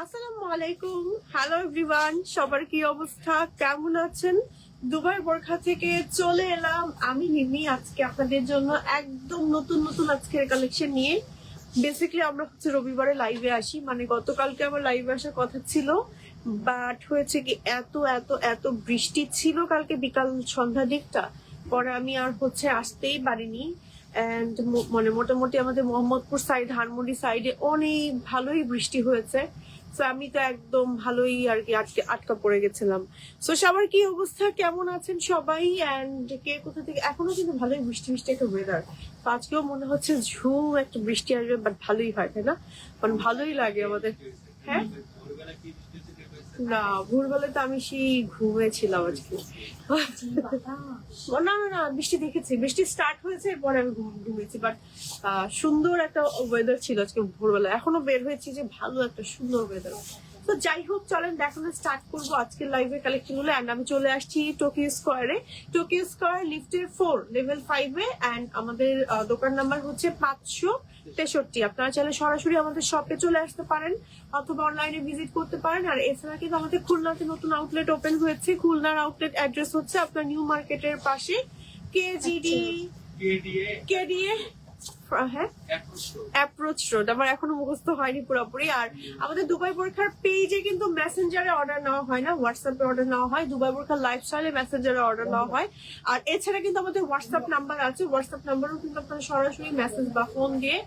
আসসালামু আলাইকুম, hello everyone, সবার কি অবস্থা, কেমন আছেন? দুবাই বোরখা থেকে চলে এলাম আমি নিমি আজকে আপনাদের জন্য একদম নতুন নতুন আজকের কালেকশন নিয়ে। বেসিক্যালি আমরা হচ্ছে রবিবারে লাইভে আসি, মানে গতকালকে আমার লাইভে আসার কথা ছিল, বাট হয়েছে কি এত এত এত বৃষ্টি ছিল কালকে বিকাল সন্ধ্যা দিকটা, পরে আমি আর হচ্ছে আসতেই পারিনি। অ্যান্ড মানে মোটামুটি আমাদের মোহাম্মদপুর সাইড, ধানমন্ডি সাইডে অনেক ভালোই বৃষ্টি হয়েছে। তো আমি তো একদম ভালোই আর কি আটকা পড়ে গেছিলাম। তো সবার কি অবস্থা, কেমন আছেন সবাই, অ্যান্ড কে কোথা থেকে? এখনো কিন্তু ভালোই বৃষ্টি বৃষ্টি একটা ওয়েদার। আজকেও মনে হচ্ছে ঝুম একটা বৃষ্টি আসবে, বাট ভালোই হয়, তাই না? মানে ভালোই লাগে আমাদের। হ্যাঁ, না ভোরবেলায় তো আমি সেই ঘুমিয়েছিলাম আজকে। না না না, বৃষ্টি দেখেছি, বৃষ্টি স্টার্ট হয়েছে, এরপরে আমি ঘুমিয়েছি, বাট সুন্দর একটা ওয়েদার ছিল আজকে ভোরবেলা। এখনো বের হয়েছি যে ভালো একটা সুন্দর ওয়েদার। তো যাই হোক, চলেন দেখানো স্টার্ট করবো আজকের লাইভের কালেকশন গুলো। অ্যান্ড আমি চলে আসছি টোকিও স্কোয়ারে, টোকিও স্কোয়ার লিফটের 4 লেভেল 5-এ। অ্যান্ড আমাদের দোকান নাম্বার হচ্ছে 563। আপনারা চাইলে সরাসরি আমাদের শপে চলে আসতে পারেন অথবা অনলাইনে ভিজিট করতে পারেন। আর এছাড়া কিন্তু আমাদের খুলনাতে নতুন আউটলেট ওপেন হয়েছে। খুলনার আউটলেট অ্যাড্রেস হচ্ছে আপনার নিউ মার্কেটের পাশে, কেডিএ হ্যাঁ অ্যাপ্রোচ রোড। আমার এখনো মুখস্থ হয়নি পুরোপুরি। আর আমাদের দুবাই বোরখার পেজে কিন্তু মেসেঞ্জারে অর্ডার নেওয়া হয় না, হোয়াটসঅ্যাপে অর্ডার নেওয়া হয়। দুবাই বোরখার লাইফস্টাইলে মেসেঞ্জারে অর্ডার নেওয়া হয়। আর এছাড়া কিন্তু আমাদের হোয়াটসঅ্যাপ নাম্বার আছে, হোয়াটসঅ্যাপ নাম্বারও কিন্তু আপনারা সরাসরি মেসেজ বা ফোন দিয়ে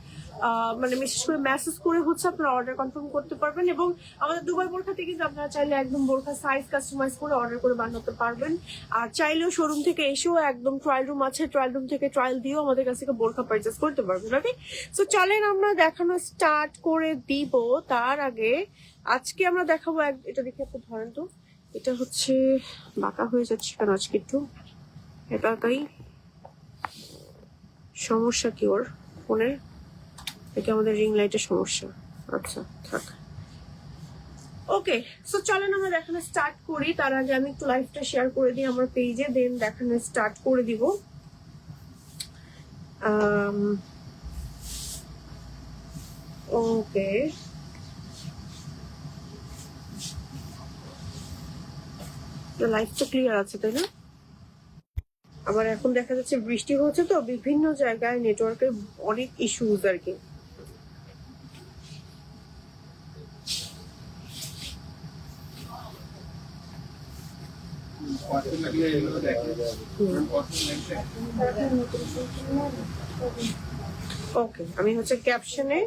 মানে বিশেষ করে মেসেজ করে হচ্ছে আপনারা অর্ডার কনফার্ম করতে পারবেন। এবং আমাদের দুবাই বোরখাতে কিন্তু আপনারা চাইলে একদম বোরখা সাইজ কাস্টমাইজ করে অর্ডার করে বানাতে পারবেন। আর চাইলেও শোরুম থেকে এসেও একদম ট্রায়াল রুম আছে, ট্রায়াল রুম থেকে ট্রায়াল দিয়েও আমাদের কাছ থেকে বোরখা পারচেস করতে পারবেন। ওকে, সো চলেন আমরা দেখানো স্টার্ট করে দিব। তার আগে আজকে আমরা দেখাবো এটা দেখে একটু ধরেন তো, এটা হচ্ছে বাঁকা হয়ে যাচ্ছে কেন আজকে একটু, এটা তাই সমস্যা কি ওর ফোনের? এটা আমাদের রিং লাইটের সমস্যা। আচ্ছা থাক, ওকে। সো চলেন আমরা দেখানো স্টার্ট করি। তার আগে আমি একটু লাইভটা শেয়ার করে দিই আমার পেজে, দেন দেখানো স্টার্ট করে দিব। ওকে, লাইভটা ক্লিয়ার আছে তাই না? আবার এখন দেখা যাচ্ছে বৃষ্টি হচ্ছে, তো বিভিন্ন জায়গায় নেটওয়ার্কের অনেক ইস্যুজ আর কি। ওকে, আমি হচ্ছে ক্যাপশনে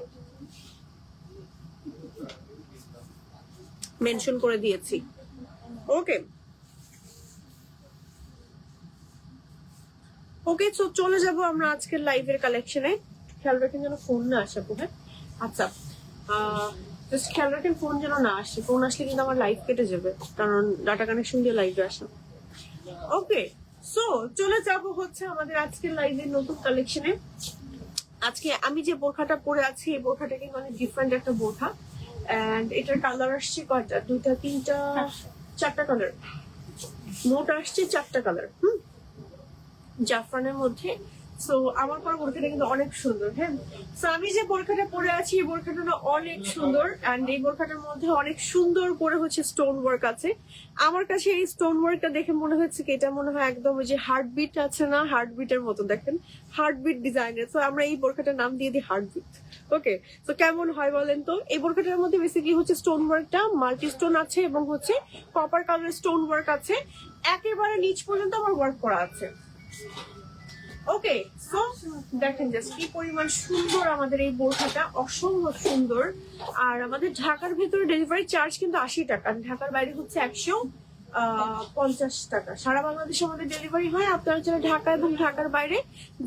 মেনশন করে দিয়েছি। ওকে ওকে, তো চলে যাব আমরা আজকের লাইভের কালেকশনে। খেয়াল রাখেন যেন ফোন না আসে আপু। হ্যাঁ আচ্ছা, জাস্ট খেয়াল রাখেন ফোন যেন না আসে। ফোন আসলে কিন্তু আমার লাইভ কেটে যাবে, কারণ ডাটা কানেকশন দিয়ে লাইভে আসা। ওকে, সো চলে যাব হচ্ছে আমাদের আজকের লাইভের নতুন কালেকশনে। আজকে আমি যে বোরখাটা পরে আছি, এই বোরখাটা কিন্তু অনেক ডিফারেন্ট একটা বোরখা। এন্ড এটার কালার আসছে কয়টা, 2টা 3টা 4টা কালার, মোট আসছে 4টা কালার। জাফরানের মধ্যে। সো আমার পর বোরখাটা কিন্তু অনেক সুন্দর। হ্যাঁ, সো আমি যে বোরখাটা পরে আছি, এই বোরখাটা অনেক সুন্দর। অ্যান্ড এই বোরখাটার মধ্যে অনেক সুন্দর করে হচ্ছে স্টোন ওয়ার্ক আছে। আমার কাছে এই স্টোন ওয়ার্কটা দেখে মনে হচ্ছে কি এটা মনে হয় একদম ওই যে হার্টবিট আছে না, হার্টবিটের মতো দেখেন, হার্টবিট ডিজাইনের। তো আমরা এই বোরখাটার নাম দিয়ে দিই হার্টবিট। ওকে, তো কেমন হয় বলেন তো? এই বোরখাটার মধ্যে বেসিক্যালি হচ্ছে স্টোন ওয়ার্কটা মাল্টি স্টোন আছে এবং হচ্ছে কপার কালার স্টোন ওয়ার্ক আছে। একেবারে নিচ পর্যন্ত আমার ওয়ার্ক করা আছে। ওকে, সো দেখেন জাস্ট কি পরিমাণ সুন্দর আমাদের এই বোরখাটা, অসম্ভব সুন্দর। আর আমাদের ঢাকার ভেতরে ডেলিভারি চার্জ কিন্তু 80 টাকা, ঢাকার বাইরে হচ্ছে 150 টাকা। সারা বাংলাদেশে আমাদের ডেলিভারি হয়। আপনারা যারা ঢাকা এবং ঢাকার বাইরে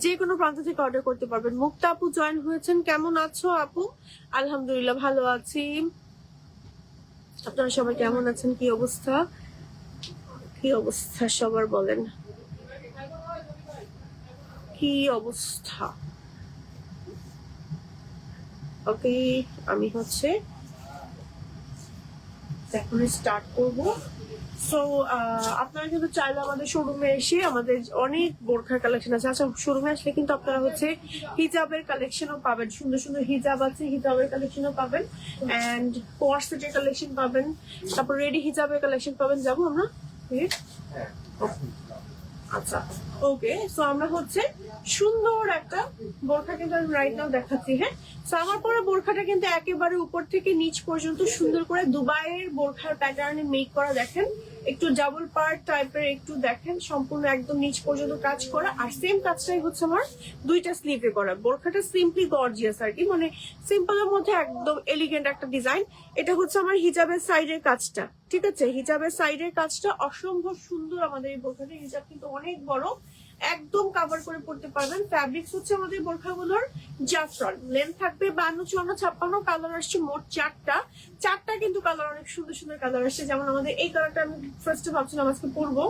যে কোনো প্রান্ত থেকে অর্ডার করতে পারবেন। মুক্তা আপু জয়েন হয়েছেন, কেমন আছো আপু? আলহামদুলিল্লাহ ভালো আছি। আপনারা সবাই কেমন আছেন? কি অবস্থা, কি অবস্থা সবার বলেন, কি অবস্থা? ওকে, আমি হচ্ছে এখন স্টার্ট করব। সো আপনারা কিন্তু চাইলে আমাদের শোরুমে এসে আমাদের অনেক বোরখার কালেকশন আছে। আচ্ছা, শোরুমে আসলে কিন্তু আপনারা হচ্ছে হিজাবের কালেকশনও পাবেন, সুন্দর সুন্দর হিজাব আছে, হিজাবের কালেকশনও পাবেন অ্যান্ড কোয়ার্সেটের কালেকশন পাবেন, তারপর রেডি হিজাবের কালেকশন পাবেন। যাবো আমরা? আচ্ছা, ওকে। সো আমরা হচ্ছে সুন্দর একটা বোরখা কিন্তু আমি রাইট নাও দেখাচ্ছি। হ্যাঁ, সো আমার পরে বোরখাটা কিন্তু একেবারে উপর থেকে নিচ পর্যন্ত সুন্দর করে দুবাইয়ের বোরখার প্যাটার্নে মেক করা। দেখেন একটু ডাবল পার্ট টাইপের, একটু দেখেন সম্পূর্ণ একদম নিচ পর্যন্ত কাজ করা। আর সেম কাজটাই হচ্ছে আমার দুইটা স্লিভে করা। বোরখাটা সিম্পলি গর্জিয়াস আর কি, মানে সিম্পলের মধ্যে একদম এলিগেন্ট একটা ডিজাইন। এটা হচ্ছে আমার হিজাবের সাইডের কাজটা, ঠিক আছে? হিজাবের সাইডের কাজটা অসম্ভব সুন্দর। আমাদের এই বোরখাটার হিজাব কিন্তু অনেক বড়, একদম কভার করে পড়তে পারবেন। ফ্যাব্রিক্স হচ্ছে আমাদের বোরখাগুলোর জাফরান, লেন্থ থাকবে 52, 54, 56, কালার আসছে মোট চারটা কিন্তু কালার অনেক সুন্দর সুন্দর কালার আসছে। যেমন আমাদের এই কালারটা আমি ফার্স্টে ভাবছিলাম আজকে পরবো,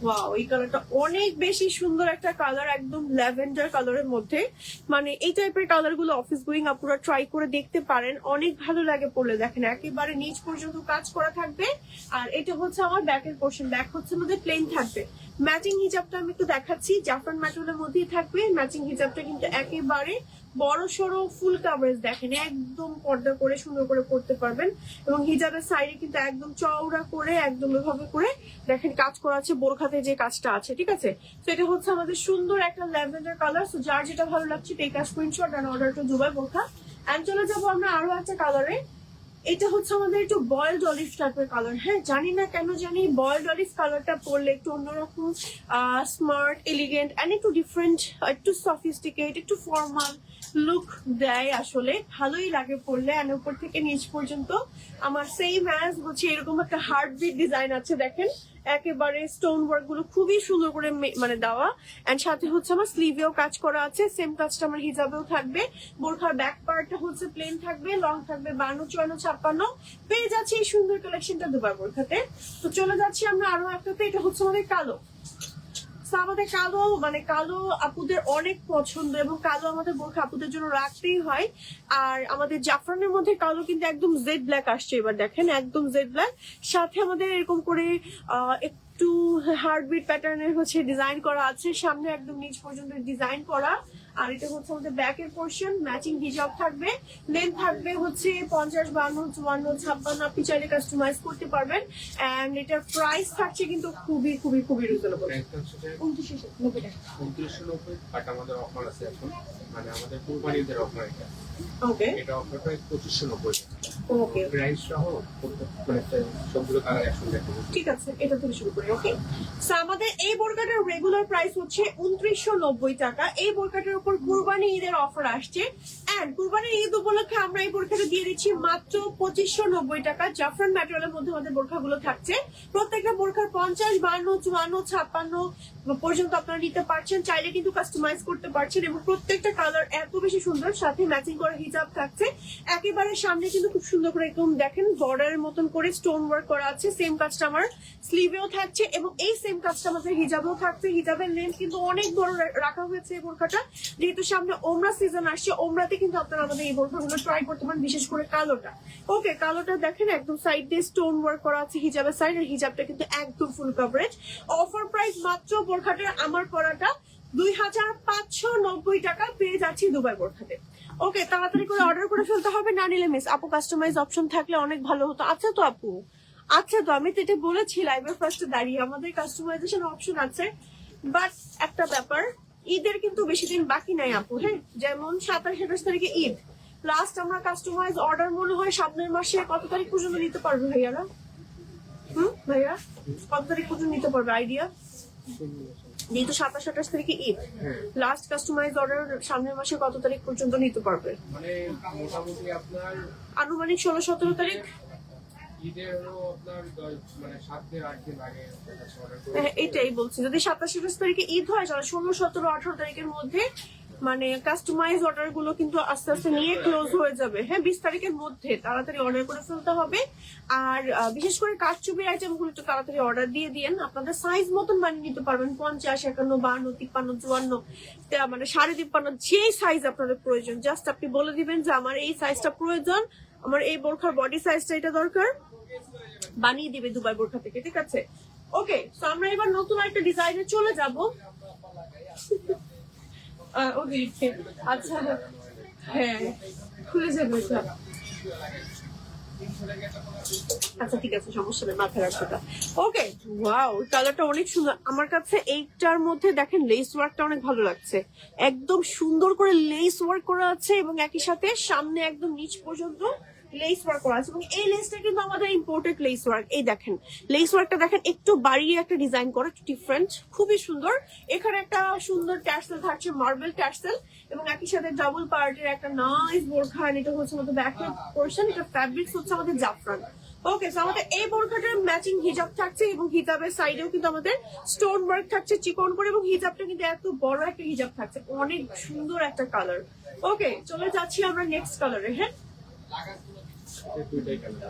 ওয়াও এই কালারটা অনেক বেশি সুন্দর একটা কালার, একদম ল্যাভেন্ডার কালারের মধ্যে। মানে এই টাইপের কালার গুলো অফিস গোয়িং আপুরা ট্রাই করে দেখতে পারেন, অনেক ভালো লাগে পরলে। দেখেন একেবারে নিচ পর্যন্ত কাজ করা থাকবে। আর এটা হচ্ছে আমার ব্যাকের পোর্শন, ব্যাক হচ্ছে আমাদের প্লেন থাকবে। ম্যাচিং হিজাবটা আমি একটু দেখাচ্ছি, জাফরান ম্যাটেরিয়ালের মধ্যেই থাকবে। ম্যাচিং হিজাবটা কিন্তু একেবারে বড় সড়ো ফুল কাভারেজ, দেখেন একদম পর্দা করে সুন্দর করে পড়তে পারবেন। এবং হিজাবের সাইডে কিন্তু একদম চওড়া করে একদম এভাবে করে দেখেন কাজ করা আছে, বোরখাতে যে কাজটা আছে, ঠিক আছে? তো এটা হচ্ছে আমাদের সুন্দর একটা ল্যাভেন্ডার কালার। সো যার যেটা ভালো লাগছে take a screenshot and order to Dubai বোরখা। এন্ড চলে যাবো আমরা আরো একটা কালারে। এটা হচ্ছে আমাদের একটু বয়েলড অলিভ টাইপের কালার। হ্যাঁ, জানি না কেন জানি বয়েলড অলিভ কালারটা পরলে একটু অন্যরকম স্মার্ট, এলিগেন্ট এন্ড একটু ডিফারেন্ট, একটু সফিস্টিকেট, একটু ফর্মাল লুক দেয়। আসলে ভালোই লাগে পরলে। এন্ড উপর থেকে নিচ পর্যন্ত আমার সেম অ্যাজ হচ্ছে এরকম একটা হার্টবিট ডিজাইন আছে। দেখেন একেবারে স্টোন ওয়ার্ক গুলো খুবই সুন্দর করে মানে দেওয়া। এন্ড সাথে হচ্ছে আমার স্লিভেও কাজ করা আছে, সেম কাজটা আমার হিজাবেও থাকবে। বোরখার ব্যাক পার্টটা হচ্ছে প্লেন থাকবে, লং থাকবে 52, 54, 56। পেয়ে যাচ্ছে এই সুন্দর কালেকশনটা দুবার বোরখাতে। তো চলে যাচ্ছি আমরা আরো একটাতে। এটা হচ্ছে আমাদের কালো। আমাদের কালো মানে কালো আপুদের অনেক পছন্দ, এবং কালো আমাদের বোরখা আপুদের জন্য রাখতেই হয়। আর আমাদের জাফরানের মধ্যে কালো কিন্তু একদম জেড ব্ল্যাক আসছে এবার। দেখেন একদম জেড ব্ল্যাক, সাথে আমাদের এরকম করে একটু হার্টবিট প্যাটার্নের হচ্ছে ডিজাইন করা আছে, সামনে একদম নিচ পর্যন্ত ডিজাইন করা। আর এটা হচ্ছে আমাদের ব্যাকের পোর্শন, ম্যাচিং হিজাব থাকবে, লেন্থ থাকবে হচ্ছে 50, 52, 54, 56। আপনি চাইলে কাস্টমাইজ করতে পারবেন। এন্ড এটার প্রাইস থাকছে কিন্তু খুবই খুবই খুবই রিজনেবল, 2990 টাকা। 2990, বাট আমাদের অফার আছে এখন, মানে আমাদের কুরবানিদের অফার এটা। ওকে, এটা অফার প্রাইস 2590 টাকা। ওকে, প্রাইস সহ মানে সবগুলো কালার একসঙ্গে দেখাবো। ঠিক আছে, এটা থেকে শুরু করি। ওকে, সো আমাদের এই বোরকাটার রেগুলার প্রাইস হচ্ছে 2990 টাকা। এই বোরকাটার উপর কুরবানি ঈদের অফার আসছে, এন্ড কুরবানির ঈদ উপলক্ষে আমরা এই বোরকাটা দিয়ে দিচ্ছি মাত্র 2590 টাকা। জাফরান ম্যাটেরিয়ালের মধ্যে আমাদের বোরখাগুলো থাকছে। প্রত্যেকটা বোরখার 50, 52, 54, 56 পর্যন্ত আপনারা নিতে পারছেন, চাইলে কিন্তু কাস্টমাইজ করতে পারছেন। এবং প্রত্যেকটা কালার এত বেশি সুন্দর, সাথে ম্যাচিং করা হিজাব থাকছে। একেবারে সামনে কিন্তু খুব সুন্দর করে একদম দেখেন বর্ডারের মতন করে স্টোন ওয়ার্ক করা আছে। সেম কাজটা আমার স্লিভেও থাকছে, এবং এই সেম কাজটা আমাদের হিজাবেও থাকছে। হিজাবের লেন্থ কিন্তু অনেক বড় রাখা হয়েছে এই বোরখাটা, যেহেতু সামনে ওমরা সিজন আসছে। ওমরাতে কিন্তু আপনারা আমাদের এই বোরখাগুলো ট্রাই করতে পারেন, বিশেষ করে কালোটা। ওকে, কালোটা দেখেন একদম সাইড দিয়ে স্টোন ওয়ার্ক করা আছে হিজাবের সাইড, আর হিজাবটা কিন্তু একদম ফুল কভারেজ। অফার প্রাইস মাত্র বোরখাটার আমার পরাটা 2590 টাকা পেয়ে যাচ্ছি দুবাই বোরখাতে। ওকে, তাড়াতাড়ি করে অর্ডার করে ফেলতে হবে, না নিলে মিস। আপু কাস্টমাইজ অপশন থাকলে অনেক ভালো হতো। আচ্ছা তো আপু, আচ্ছা তো আমি তো এটা বলেছি লাইভের ফার্স্টে দাঁড়িয়ে, আমাদের কাস্টমাইজেশন অপশন আছে। বাট একটা ব্যাপার, ঈদের কিন্তু বেশি দিন বাকি নাই আপু। হ্যাঁ, যেমন 27-28 তারিখে ঈদ। লাস্ট আমরা কাস্টমাইজ অর্ডার মনে হয় সামনের মাসে কত তারিখ পর্যন্ত নিতে পারবে ভাইয়ারা? ভাইয়া কত তারিখ পর্যন্ত নিতে পারবে আইডিয়া? যেহেতু 27-28 তারিখে ঈদ, লাস্ট কাস্টমাইজ অর্ডার সামনের মাসে কত তারিখ পর্যন্ত নিতে পারবে? মানে মোটামুটি আপনার আনুমানিক 16-17 তারিখ। হ্যাঁ, এটাই বলছি, যদি 27-28 তারিখে ঈদ হয় তাহলে 16, 17, 18 তারিখের মধ্যে মানে কাস্টমাইজ অর্ডার গুলো কিন্তু আস্তে আস্তে নিয়ে ক্লোজ হয়ে যাবে। হ্যাঁ, 20 তারিখের মধ্যে তাড়াতাড়ি অর্ডার করে ফেলতে হবে। আর বিশেষ করে কারচুপির আইটেম গুলো একটু তাড়াতাড়ি অর্ডার দিয়ে দিয়েন, আপনাদের সাইজ মতন বানিয়ে নিতে পারবেন। 50, 51, 52, 53, 54, মানে 53.5 যে সাইজ আপনাদের প্রয়োজন, জাস্ট আপনি বলে দিবেন যে আমার এই সাইজটা প্রয়োজন, আমার এই বোরখার বডি সাইজটা এটা দরকার, বানিয়ে দিবে দুবাই বোরখা থেকে, ঠিক আছে? ওকে, সো আমরা এবার নতুন একটা ডিজাইনে চলে যাব। ওকে, আচ্ছা, হ্যাঁ খুলে যাবে এটা। আচ্ছা ঠিক আছে, সমস্যা নেই, মাথায় রাখবো এটা। ওকে, ওয়াও, কালারটা অনেক সুন্দর। আমার কাছে এইটার মধ্যে দেখেন লেস ওয়ার্কটা অনেক ভালো লাগছে, একদম সুন্দর করে লেস ওয়ার্ক করা আছে এবং একই সাথে সামনে একদম নিচ পর্যন্ত লেস ওয়ার্ক করা আছে এবং এই লেসটা কিন্তু আমাদের ইম্পোর্টেড লেস ওয়ার্ক। এই দেখেন লেস ওয়ার্কটা দেখেন, একটু বাড়িয়ে একটা ডিজাইন করা, একটু ডিফারেন্ট, খুবই সুন্দর। এখানে একটা সুন্দর ট্যাসেল থাকছে, মার্বেল ট্যাসেল, এবং একই সাথে ডাবল পার্টের একটা নাইস বোরখা। এটা হচ্ছে আমাদের ব্যাকের পোর্শন, এটা ফ্যাব্রিক্স হচ্ছে আমাদের জাফরান। ওকে, সো আমাদের এই বোরখাটার ম্যাচিং হিজাব থাকছে এবং হিজাবের সাইডেও কিন্তু আমাদের স্টোন ওয়ার্ক থাকছে চিকন করে, এবং হিজাবটা কিন্তু এত বড় একটা হিজাব থাকছে, অনেক সুন্দর একটা কালার। ওকে, চলে যাচ্ছি আমরা নেক্সট কালারে। হ্যাঁ, দুইটাই কালার,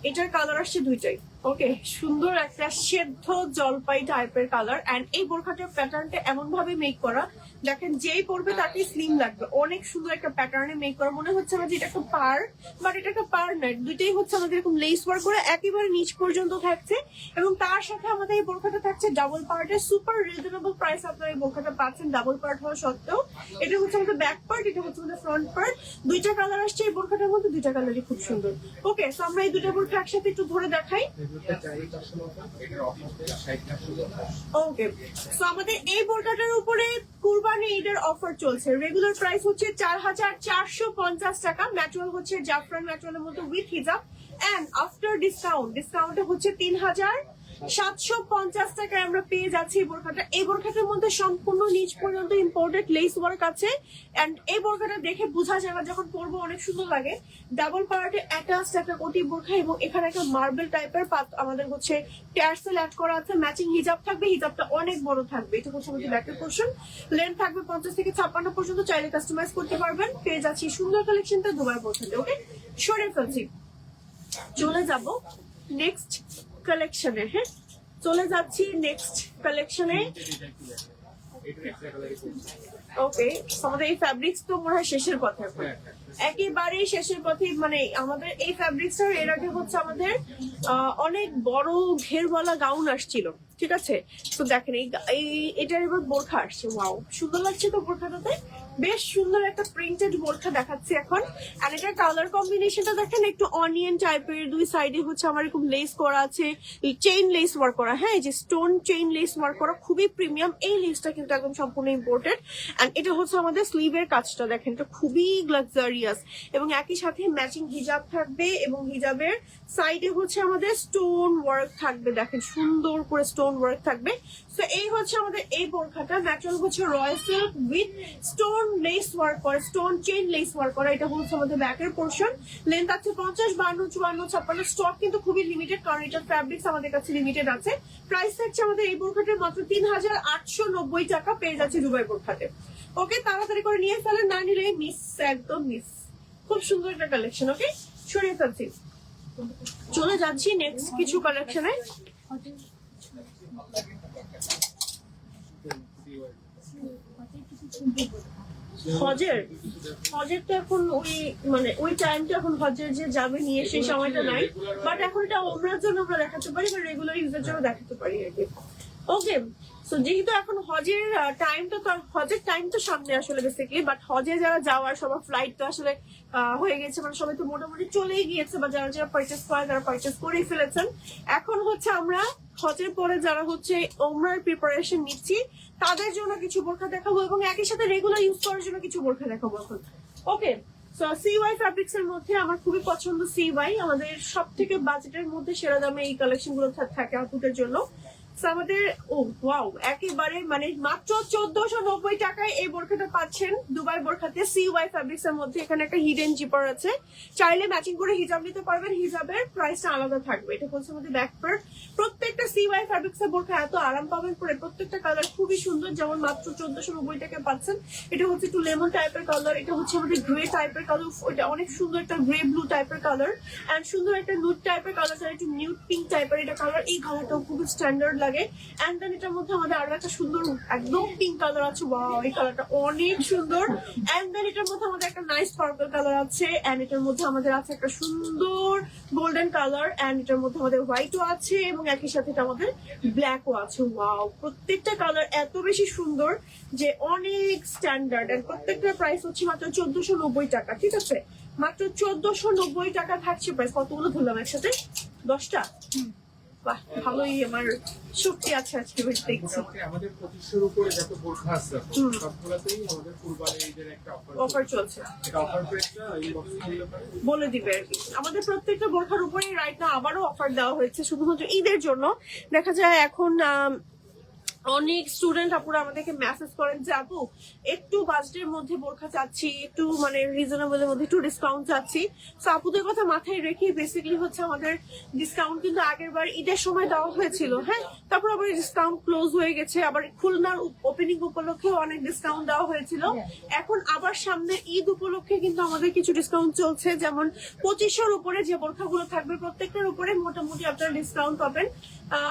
এটার কালার আসছে দুইটাই। ওকে, সুন্দর একটা সেদ্ধ জলপাই টাইপের কালার। এন্ড এই বোরখাটার প্যাটার্নটা এমন ভাবে মেক করা, দেখেন যেই পরবে তাকে স্লিম লাগবে, অনেক সুন্দর একটা প্যাটার্নে মেক করা। মনে হচ্ছে না যে এটা একটা পার, বাট এটা একটা পার নয়, দুইটাই হচ্ছে আমাদের এরকম লেস ওয়ার্ক করে একেবারে নিচ পর্যন্ত থাকছে, এবং তার সাথে আমাদের এই বোরখাটা থাকছে ডাবল পার্টের। সুপার রিজনেবল প্রাইস আপনারা এই বোরখাটা পাচ্ছেন ডাবল পার্ট হওয়া সত্ত্বেও। এটা হচ্ছে আমাদের ব্যাক পার্ট, এটা হচ্ছে আমাদের ফ্রন্ট পার্ট। দুইটা কালার আসছে এই বোরখাটার মধ্যে, দুইটা কালারই খুব সুন্দর। ওকে, সো আমরা এই দুইটা বোরখা একসাথে একটু ধরে দেখাই। ওকে, সো আমাদের এই বোরখাটার উপরে কুরবানি ঈদের অফার চলছে। রেগুলার প্রাইস হচ্ছে 4,450 টাকা। ম্যাটেরিয়াল হচ্ছে জাফরান ম্যাটেরিয়ালের মধ্যে উইথ হিজাব, এন্ড আফটার ডিসকাউন্টে হচ্ছে 3,750 টাকায় আমরা পেয়ে যাচ্ছি এই বোরখাটা। এই বোরখাটার মধ্যে সম্পূর্ণ নিচ পর্যন্ত ইম্পোর্টেড লেস ওয়ার্ক আছে, এন্ড এই বোরখাটা দেখে বোঝা যায় না, যখন পরবো অনেক সুন্দর লাগে। ডাবল পার্টে অ্যাটাচড একটা কোটি বোরখা, এবং এখানে একটা মার্বেল টাইপের আমাদের হচ্ছে ট্যাসেল অ্যাড করা আছে, ম্যাচিং হিজাব থাকবে, হিজাবটা অনেক বড় থাকবে। এটা হচ্ছে আমাদের ব্যাকের পোর্শন, লেন্থ থাকবে 50 থেকে 56 পর্যন্ত, চাইলে কাস্টমাইজ করতে পারবেন। পেয়ে যাচ্ছি সুন্দর কালেকশনটা দুবার পছন্দ। ওকে, সরে ফেলছি, চলে যাব নেক্সট কালেকশনে। হ্যাঁ, চলে যাচ্ছি নেক্সট কালেকশনে। ওকে, আমাদের এই ফ্যাব্রিক্স তো মনে হয় শেষের পথে এখন, একেবারেই শেষের পথে। মানে আমাদের এই ফ্যাব্রিক্সটার এর আগে হচ্ছে আমাদের অনেক বড় ঘেরওয়ালা গাউন আসছিল, ঠিক আছে? তো দেখেন এটার এবার বোরখা আসছে। ওয়াও, সুন্দর লাগছে তো বোরখাটাতে, বেশ সুন্দর একটা প্রিন্টেড বোরখা দেখাচ্ছে এখন। আর এটার কালার কম্বিনেশনটা দেখেন, একটু অনিয়ন টাইপের, দুই সাইডে হচ্ছে আমার এরকম লেস করা আছে, চেইন লেস ওয়ার্ক করা। হ্যাঁ, এই যে স্টোন চেইন লেস ওয়ার্ক করা, খুবই প্রিমিয়াম। এই লেসটা কিন্তু একদম সম্পূর্ণ ইম্পোর্টেড। এন্ড এটা হচ্ছে আমাদের স্লিভের কাজটা দেখেন, এটা খুবই লাক্সারিয়াস, এবং একই সাথে ম্যাচিং হিজাব থাকবে, এবং হিজাবের সাইডে হচ্ছে আমাদের স্টোন ওয়ার্ক থাকবে, দেখেন সুন্দর করে স্টোন ওয়ার্ক থাকবে। তো এই হচ্ছে আমাদের এই বোরখাটা। ম্যাটেরিয়াল হচ্ছে royal silk with stone less work করা, স্টোন চেইন লেস ওয়ার্ক করা। এটা হচ্ছে আমাদের ব্যাকের পোর্শন, লেন্থ আছে 50, 52, 54, 56। স্টক কিন্তু খুবই লিমিটেড, কারণ এটার ফ্যাব্রিক্স আমাদের কাছে লিমিটেড আছে। প্রাইস থাকছে আমাদের এই বোরখাটার মাত্র 3,890 টাকা, পেয়ে যাচ্ছে দুবাই বোরখাতে। ওকে, তাড়াতাড়ি করে নিয়ে ফেলেন, না নিলে মিস, একদম মিস। খুব সুন্দর একটা কালেকশন। ওকে, সরিয়ে ফেলছি, চলে যাচ্ছি নেক্সট কিছু কালেকশনে। হজের তো এখন ওই টাইমটা এখন হজের যে যাবে নিয়ে সেই সময়টা নাই, বাট এখন এটা ওমরার জন্য আমরা দেখাতে পারি বা রেগুলার ইউজের জন্য দেখাতে পারি আর কি। ওকে, সো যেহেতু এখন হজের টাইম তো সামনে আসলে বেসিক্যালি, বাট হজে যারা যাওয়ার সবার ফ্লাইট তো আসলে হয়ে গেছে, মানে সবাই তো মোটামুটি চলেই গিয়েছে, বা যারা যারা পারচেস করে তারা পারচেস করেই ফেলেছেন। এখন হচ্ছে আমরা হজের পরে যারা হচ্ছে ওমরার প্রিপারেশন নিচ্ছি তাদের জন্য কিছু বোরখা দেখাবো, এবং একই সাথে রেগুলার ইউজ করার জন্য কিছু বোরখা দেখাবো এখন। ওকে, সো CY ফ্যাব্রিক্স এর মধ্যে আমার খুবই পছন্দ CY, আমাদের সব থেকে বাজেটের মধ্যে সেরা দামে এই কালেকশন গুলো থাকে আপুদের জন্য। আমাদের ওয়াও, একেবারে মানে মাত্র 1490 টাকায় এই বোরখাটা পাচ্ছেন দুবাই বোরখাতে CY ফ্যাব্রিক্স এর মধ্যে। এখানে একটা হিডেন জিপার আছে, চাইলে ম্যাচিং করে হিজাব নিতে পারবেন, হিজাবের প্রাইসটা আলাদা থাকবে। এটা হচ্ছে আমাদের ব্যাক পার্ট। প্রত্যেকটা CY ফ্যাব্রিক্স এর বোরখা এত আরাম পাবেন পরে, প্রত্যেকটা কালার খুবই সুন্দর। যেমন মাত্র 1490 টাকায় পাচ্ছেন। এটা হচ্ছে একটু লেমন টাইপের কালার, এটা হচ্ছে আমাদের গ্রে টাইপের কালার, এটা অনেক সুন্দর একটা গ্রে ব্লু টাইপের কালার, এন্ড সুন্দর একটা নুড টাইপের কালার, একটু নিউড পিঙ্ক টাইপের এটা কালার। এই কালারটাও খুবই স্ট্যান্ডার্ড লাগে। এন্ড দেন এটার মধ্যে আমাদের আরো একটা সুন্দর একদম পিঙ্ক কালার আছে, ওয়াও এই কালারটা অনেক সুন্দর। এন্ড দেন এটার মধ্যে আমাদের একটা নাইস পার্পল কালার আছে, এন্ড এটার মধ্যে আমাদের আছে একটা সুন্দর গোল্ডেন কালার, এন্ড এটার মধ্যে আমাদের হোয়াইটও আছে এবং একই সাথে এটা আমাদের ব্ল্যাকও আছে। ওয়াও, প্রত্যেকটা কালার এত বেশি সুন্দর যে অনেক স্ট্যান্ডার্ড। এন্ড প্রত্যেকটার প্রাইস হচ্ছে মাত্র 1490 টাকা। ঠিক আছে, মাত্র 1490 টাকা থাকছে প্রাইস। কতগুলো ধরলাম একসাথে? 10টা। বাহ, ভালোই আমার শক্তি আছে আজকে বেশ দেখছি। মোটামুটি আমাদের 2500 উপরে যত বোরখা আছে সবগুলোতেই আমাদের কুরবানি ঈদের একটা অফার চলছে। এটা অফার প্রাইসটা ইনবক্সে দিলে পারে। বলে দিবে আর কি। আমাদের প্রত্যেকটা বোরখার উপরে রাইট না আবারও অফার দেওয়া হয়েছে শুধুমাত্র ঈদের জন্য। দেখা যায় এখন অনেক স্টুডেন্ট আপুরা আমাদেরকে মেসেজ করেন যে আপু একটু বাজেটের মধ্যে বোরখা চাচ্ছি, একটু মানে রিজনেবলের মধ্যে একটু ডিসকাউন্ট চাচ্ছি। তো আপুদের কথা মাথায় রেখে বেসিক্যালি হচ্ছে আমাদের ডিসকাউন্ট কিন্তু আগের বার ঈদের সময় দেওয়া হয়েছিল, হ্যাঁ, তারপর আবার ডিসকাউন্ট ক্লোজ হয়ে গেছে। আবার খুলনার ওপেনিং উপলক্ষেও অনেক ডিসকাউন্ট দেওয়া হয়েছিল। এখন আবার সামনে ঈদ উপলক্ষে কিন্তু আমাদের কিছু ডিসকাউন্ট চলছে, যেমন 2500-র উপরে যে বোরখাগুলো থাকবে প্রত্যেকটার উপরে মোটামুটি আপনারা ডিসকাউন্ট পাবেন।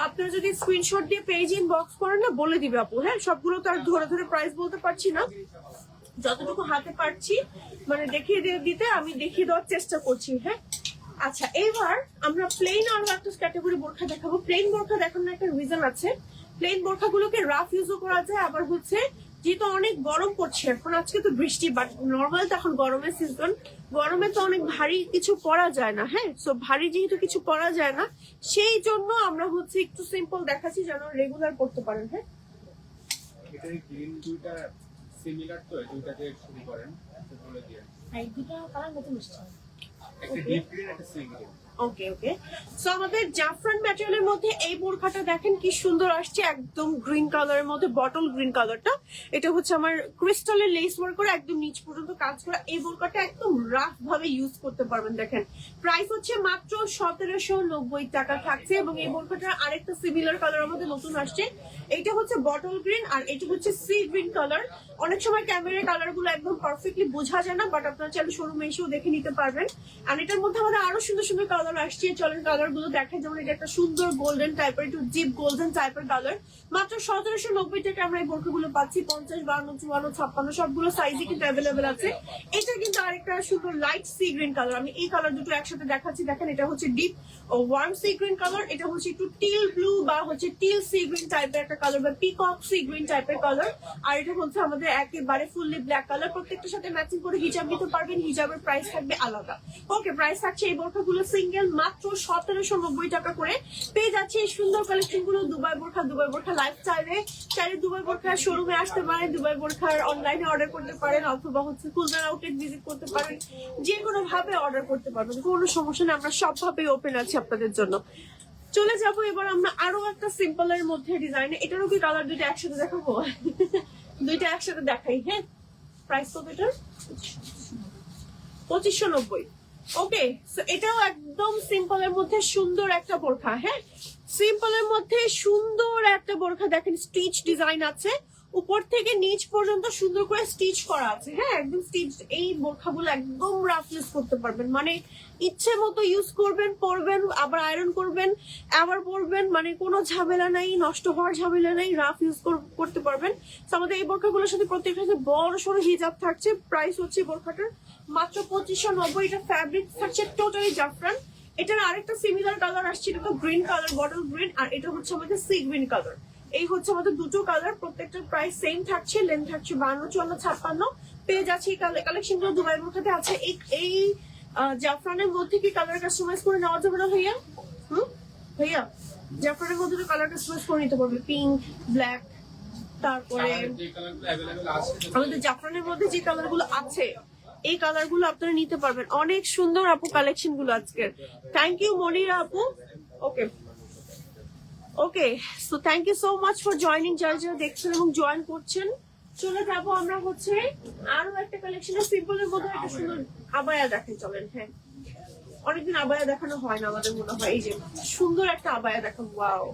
আপনারা যদি স্ক্রিনশট দিয়ে পেজ ইনবক্স করেন না, বলে দিবে আপু। হ্যাঁ, সবগুলো তো আর ধরে ধরে প্রাইস বলতে পারছি না, যতটুকু হাতে পারছি মানে দেখিয়ে দিতে আমি দেখিয়ে দেওয়ার চেষ্টা করছি। হ্যাঁ, আচ্ছা, এবার আমরা প্লেন আরো একটা ক্যাটাগরি বোরখা দেখাবো। প্লেন বোরখা দেখানোর একটা রিজন আছে। প্লেন বোরখাগুলোকে রাফ ইউজও করা যায়, আবার হচ্ছে যেহেতু অনেক গরম পড়ছে এখন, আজকে তো বৃষ্টি, বাট নর্মাল তো এখন গরমের সিজন, গরমে তো অনেক ভারী কিছু পরা যায় না। হ্যাঁ, সো ভারী যেহেতু কিছু পরা যায় না, সেই জন্য আমরা হচ্ছে একটু সিম্পল দেখাচ্ছি যেন রেগুলার পড়তে পারেন। হ্যাঁ, এটা গ্রিন দুইটা সিমিলার, তো এই দুইটাতে শুরু করেন তো বলে দিয়ে। এই দুটো কালার মতো মিষ্টি। একটা ডিপ গ্রিন একটা সি গ্রিন। ওকে ওকে, সো আমাদের জাফরান ম্যাটেরিয়ালের মধ্যে এই বোরখাটা দেখেন কি সুন্দর আসছে, একদম গ্রিন কালারের মধ্যে, বটল গ্রিন কালারটা। এটা হচ্ছে আমার ক্রিস্টালের লেস ওয়ার্ক করে একদম নিচ পর্যন্ত কাজ করা। এই বোরখাটা একদম রাফ ভাবে ইউজ করতে পারবেন। দেখেন প্রাইস হচ্ছে মাত্র 1790 টাকা থাকছে। এবং এই বোরখাটার আরেকটা সিমিলার কালার আমাদের নতুন আসছে, এটা হচ্ছে বটল গ্রিন আর এটা হচ্ছে সি গ্রিন কালার। অনেক সময় ক্যামেরার কালার গুলো একদম পারফেক্টলি বোঝা যায় না, বাট আপনারা চাইলে শোরুমে এসেও দেখে নিতে পারবেন। আর এটার মধ্যে আমাদের আরো সুন্দর সুন্দর কালার আসছে, চলেন কালার গুলো দেখেন। যেমন এটা একটা সুন্দর গোল্ডেন টাইপের, একটু ডিপ গোল্ডেন টাইপের কালার। মাত্র 1790 টাকা আমরা এই বোরখাগুলো পাচ্ছি। 50, 52, 54, 56 সবগুলো সাইজে কিন্তু অ্যাভেলেবেল আছে। এটা কিন্তু আরেকটা সুন্দর লাইট সি গ্রিন কালার। আমি এই কালার দুটো একসাথে দেখাচ্ছি, দেখেন এটা হচ্ছে ডিপ ও ওয়ার্ম সি গ্রিন কালার, এটা হচ্ছে একটু টিল ব্লু বা হচ্ছে টিল সি গ্রিন টাইপের একটা কালার বা পিকক সি গ্রিন টাইপের কালার। আর এটা হচ্ছে আমাদের একেবারে ফুললি ব্ল্যাক কালার। প্রত্যেকটার সাথে ম্যাচিং করে হিজাব নিতে পারবেন, হিজাবের প্রাইস থাকবে আলাদা। ওকে, প্রাইস থাকছে এই বোরখাগুলো সিঙ্গেল মাত্র 1790 টাকা করে। পেয়ে যাচ্ছে এই সুন্দর কালেকশন গুলো। দুবাই বোরখা লাইফ চাইলে দুবাই বোরখার শোরুমে আসতে পারেন, দুবাই বোরখার অনলাইনে অর্ডার করতে পারেন, অথবা হচ্ছে খুলনার আউটলেট ভিজিট করতে পারেন, যে কোনো ভাবে অর্ডার করতে পারবেন, কোনো সমস্যা নেই। আমরা সব ভাবে ওপেন আছি আপনাদের জন্য। চলে যাবো এবার আমরা আরো একটা সিম্পলের মধ্যে ডিজাইনে। এটারও কি কালার দুইটা একসাথে দেখাবো? দুইটা একসাথে দেখাই। হ্যাঁ, প্রাইস কত এটার? 2590। ওকে, এটাও একদম সিম্পলের মধ্যে সুন্দর একটা বোরখা। হ্যাঁ, সিম্পলের মধ্যে সুন্দর একটা বোরখা। দেখেন স্টিচ ডিজাইন আছে, উপর থেকে নিচ পর্যন্ত সুন্দর করে স্টিচ করা আছে। হ্যাঁ, একদম স্টিচ। এই বোরখাগুলো একদম রাফ ইউজ করতে পারবেন, মানে ইচ্ছে মতো ইউজ করবেন, পরবেন, আবার আয়রন করবেন, আবার পরবেন, মানে কোনো ঝামেলা নাই, নষ্ট হওয়ার ঝামেলা নাই, রাফ ইউজ করতে পারবেন। তো আমাদের এই বোরখাগুলোর সাথে প্রত্যেকটা সাথে বড় সড়ো হিজাব থাকছে। প্রাইস হচ্ছে বোরখাটার মাত্র 2590। এটা ফ্যাব্রিক থাকছে টোটালি জাফরান। এটার আরেকটা সিমিলার কালার আসছে, এটা তো গ্রিন কালার, বটল গ্রিন, আর এটা হচ্ছে আমাদের সি গ্রিন কালার। এই হচ্ছে আমাদের দুটো কালার। প্রত্যেকটার প্রাইস সেম থাকছে, লেন্থ থাকছে 52, 54, 56। পেয়ে যাচ্ছে এই কালেকশন গুলো দুবাই বোরখাতে আছে। এই জাফরানের মধ্যে কি কালার কাস্টমাইজ করে নেওয়া যাবে না ভাইয়া? ভাইয়া, জাফরানের মধ্যে তো কালার কাস্টমাইজ করে নিতে পারবে, পিঙ্ক, ব্ল্যাক, তারপরে যে কালারগুলো अवेलेबल আছে আমাদের জাফরানের মধ্যে যে কালার গুলো আছে এই কালার গুলো আপনারা নিতে পারবেন। অনেক সুন্দর আপু কালেকশন গুলো আজকের। থ্যাংক ইউ মনিরা আপু। Okay okay, so thank you so much for joining, যারা যারা দেখছেন এবং জয়েন করছেন। চলে যাবো আমরা হচ্ছে আরো একটা কালেকশনের সিম্পলের মধ্যে একটা সুন্দর আবায়া দেখেন। চলেন। হ্যাঁ, অনেকদিন আবায়া দেখানো হয় না আমাদের মনে হয়। এই যে সুন্দর একটা আবায়া দেখেন, ওয়াও,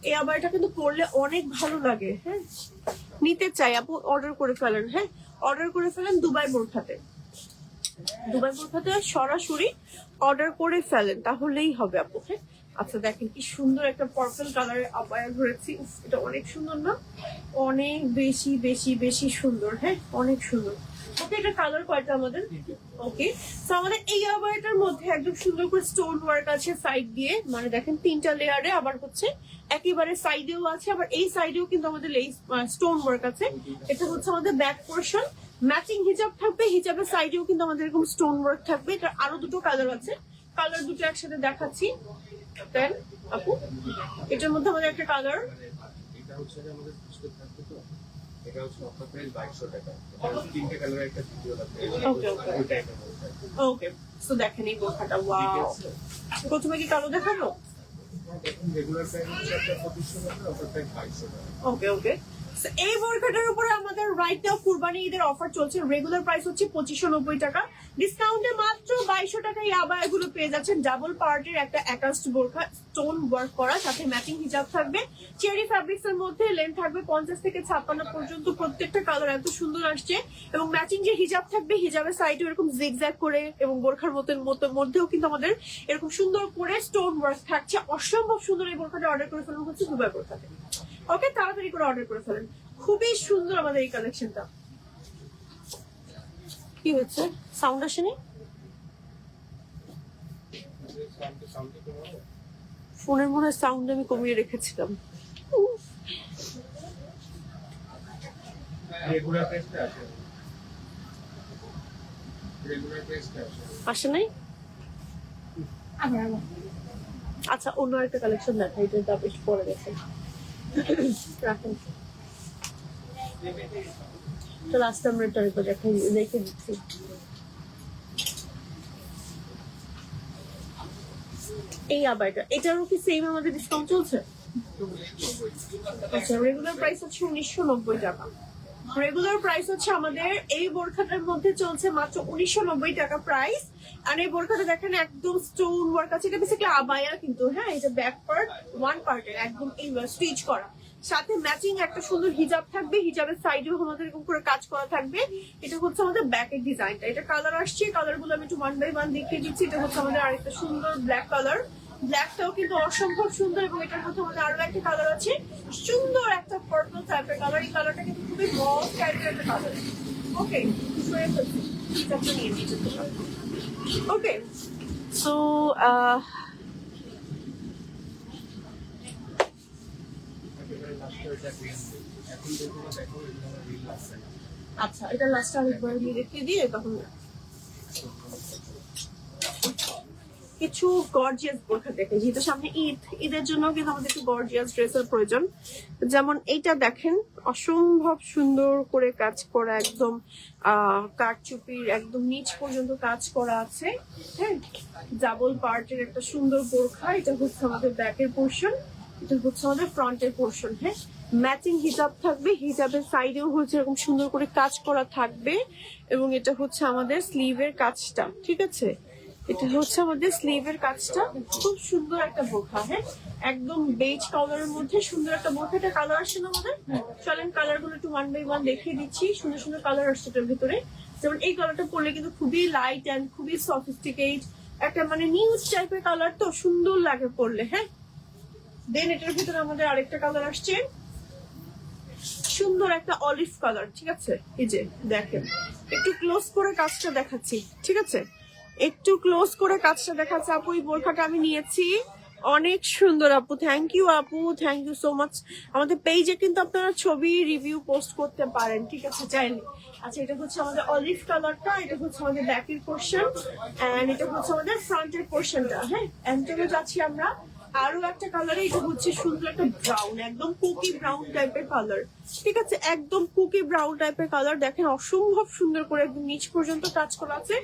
এই আবায়াটা কিন্তু পরলে অনেক ভালো লাগে। হ্যাঁ, নিতে চাই আপু, অর্ডার করে ফেলেন। হ্যাঁ, অর্ডার করে ফেলেন দুবাই বোরখাতে সরাসরি অর্ডার করে ফেলেন, তাহলেই হবে আপু। হ্যাঁ, আচ্ছা দেখেন কি সুন্দর একটা পার্পল কালারের আবায়া ধরেছি, উফ, এটা অনেক সুন্দর না? অনেক বেশি বেশি বেশি সুন্দর, হ্যাঁ অনেক সুন্দর। ওকে, এটা কালার কয়টা আমাদের? ওকে, তো আমাদের এই আবায়াটার মধ্যে একদম সুন্দর করে স্টোন ওয়ার্ক আছে সাইড দিয়ে, মানে দেখেন 3টা লেয়ারে, আবার হচ্ছে একেবারে সাইডেও আছে, আবার এই সাইডেও কিন্তু আমাদের স্টোন ওয়ার্ক আছে। এটা হচ্ছে আমাদের ব্যাক পোর্শন, ম্যাচিং হিজাব থাকবে, হিজাবের সাইডেও কিন্তু আমাদের এরকম স্টোন ওয়ার্ক থাকবে। এটা আরো দুটো কালার আছে, কালার দুটো একসাথে দেখাচ্ছি। দেন আপু, এটার মধ্যে আমাদের একটা কালার, এটা হচ্ছে যে আমাদের স্পেশাল থাকবে তো, এটা হচ্ছে অফার প্রাইস 2200 টাকা। এটা 3টে কালারের একটা ভিডিও আছে। ওকে ওকে ওইটা একটা বলতে। ওকে, সো দেখেন এই বোরখাটা, ওয়াও। প্রথমে কি কালো দেখাবো? দেখুন রেগুলার প্রাইস হচ্ছে আপনার 2500 টাকা, অফার প্রাইস 2200 টাকা। ওকে ওকে, এই বোরখাটার উপরে আমাদের রাইট নাও কুরবানি ঈদের অফার চলছে। রেগুলার প্রাইস হচ্ছে 2590 টাকা, ডিসকাউন্টে মাত্র 2200 টাকা এই আবায়াগুলো পেয়ে যাচ্ছেন। ডাবল পার্টের একটা অ্যাটাচড বোরখা, স্টোন ওয়ার্ক করা, সাথে ম্যাচিং হিজাব থাকবে। চেরি ফ্যাব্রিক্স এর মধ্যে লেন্থ থাকবে 50 থেকে 56 পর্যন্ত, প্রত্যেকটা কালার এত সুন্দর আসছে। এবং ম্যাচিং যে হিজাব থাকবে, হিজাবের সাইডে এরকম জিগজ্যাগ করে, এবং বোরখার মধ্যেও কিন্তু আমাদের এরকম সুন্দর করে স্টোন ওয়ার্ক থাকছে। অসম্ভব সুন্দর এই বোরখাটা অর্ডার করে ফেলুন হচ্ছে দুবাই বোরখাতে। ওকে, তাড়াতাড়ি করে অর্ডার করে ফেলেন, খুবই সুন্দর আমাদের এই কালেকশনটা। কি হচ্ছে, সাউন্ড আসেনি? ফোনের মনে হয় সাউন্ড আমি কমিয়ে রেখেছিলাম। রেগুলার প্রাইসটা আছে। রেগুলার প্রাইসটা আছে। আসে নাই? আবার আবার আচ্ছা, অন্য একটা কালেকশন দেখাই, এটা দাম একটু পরে দেখেন, রাখেন। তো লাস্ট আমরা এটা দেখে দিচ্ছি। এই আবাইটা, এটারও কি সেম আমাদের ডিসকাউন্ট চলছে? আচ্ছা, রেগুলার প্রাইস হচ্ছে 1990 টাকা। রেগুলার প্রাইস হচ্ছে আমাদের এই বোরখাটার মধ্যে চলছে মাত্র 1990 টাকা প্রাইস। আর এই বোরখাটা দেখেন একদম স্টোন ওয়ার্ক আছে, এটা বেসিক্যালি আবায়া কিন্তু, হ্যাঁ এটা ব্যাক পার্ট ওয়ান পার্টের একদম এই স্টিচ করা, সাথে ম্যাচিং একটা সুন্দর হিজাব থাকবে, হিজাবের সাইডেও আমাদের এরকম করে কাজ করা থাকবে। এটা হচ্ছে আমাদের ব্যাকের ডিজাইনটা। এটা কালার আসছে, কালার গুলো আমি একটু 1 বাই 1 দেখিয়ে দিচ্ছি। এটা হচ্ছে আমাদের আরেকটা সুন্দর ব্ল্যাক কালার, ব্ল্যাকটাও কিন্তু অসম্ভব সুন্দর, এবং এটার মধ্যে আমাদের আরো একটা কালার আছে, সুন্দর একটা পার্পল টাইপের কালার। এই কালারটা কিন্তু খুবই মস টাইপের একটা কালার। ওকে, নিয়ে নিয়েছি। ওকে, সো এখন যেগুলো দেখো এগুলো রিল আছে। আচ্ছা, এটা লাস্ট আরেকবার আমি রেখে দিয়ে তখন কিছু গর্জিয়াস বোরখা দেখে, যেহেতু সামনে ঈদের জন্য কিন্তু আমাদের একটু গর্জিয়াস ড্রেসের প্রয়োজন। যেমন এইটা দেখেন, অসম্ভব সুন্দর করে কাজ করা, একদম কারচুপির একদম নিচ পর্যন্ত কাজ করা আছে, হ্যাঁ ডাবল পার্টের একটা সুন্দর বোরখা। এটা হচ্ছে আমাদের ব্যাকের পোর্শন, এটা হচ্ছে আমাদের ফ্রন্টের পোর্শন, হ্যাঁ ম্যাচিং হিজাব থাকবে, হিজাবের সাইডেও হচ্ছে এরকম সুন্দর করে কাজ করা থাকবে। এবং এটা হচ্ছে আমাদের স্লিভের কাজটা, ঠিক আছে, এটা হচ্ছে আমাদের স্লিভের কাজটা। খুব সুন্দর একটা বোরখা, হ্যাঁ একদম বেজ কালারের মধ্যে সুন্দর একটা বোরখা। এটা কালার আসছে না আমাদের, চলেন কালার গুলো একটু 1 বাই 1 দেখিয়ে দিচ্ছি। সুন্দর সুন্দর কালার আসছে এটার ভিতরে। যেমন এই কালারটা পরলে কিন্তু খুবই লাইট অ্যান্ড খুবই সফিস্টিকেট একটা, মানে নিউজ টাইপের কালার, তো সুন্দর লাগে পরলে, হ্যাঁ। দেন এটার ভিতরে আমাদের আরেকটা কালার আসছে, সুন্দর একটা অলিভ কালার, ঠিক আছে। এই যে দেখেন, একটু ক্লোজ করে কাজটা দেখাচ্ছি, ঠিক আছে, একটু ক্লোজ করে কাজটা দেখাচ্ছে। আপু এই বোরখাটা আমি নিয়েছি, অনেক সুন্দর আপু, থ্যাংক ইউ আপু, থ্যাংক ইউ সো মাচ। আমাদের পেজে কিন্তু আপনারা ছবি রিভিউ পোস্ট করতে পারেন, ঠিক আছে, চাইলে। আচ্ছা, এটা হচ্ছে আমাদের অলিভ কালারটা, এটা হচ্ছে আমাদের ব্যাকের পোর্শন, এন্ড এটা হচ্ছে আমাদের ফ্রন্টের পোর্শনটা, হ্যাঁ। এন্ড চলে যাচ্ছি আমরা আরো একটা কালারে, এটা হচ্ছে সুন্দর একটা ব্রাউন, একদম কুকি ব্রাউন টাইপের কালার, ঠিক আছে, একদম কুকি ব্রাউন টাইপের কালার। দেখেন অসম্ভব সুন্দর করে একদম নিচ পর্যন্ত কাজ করা আছে,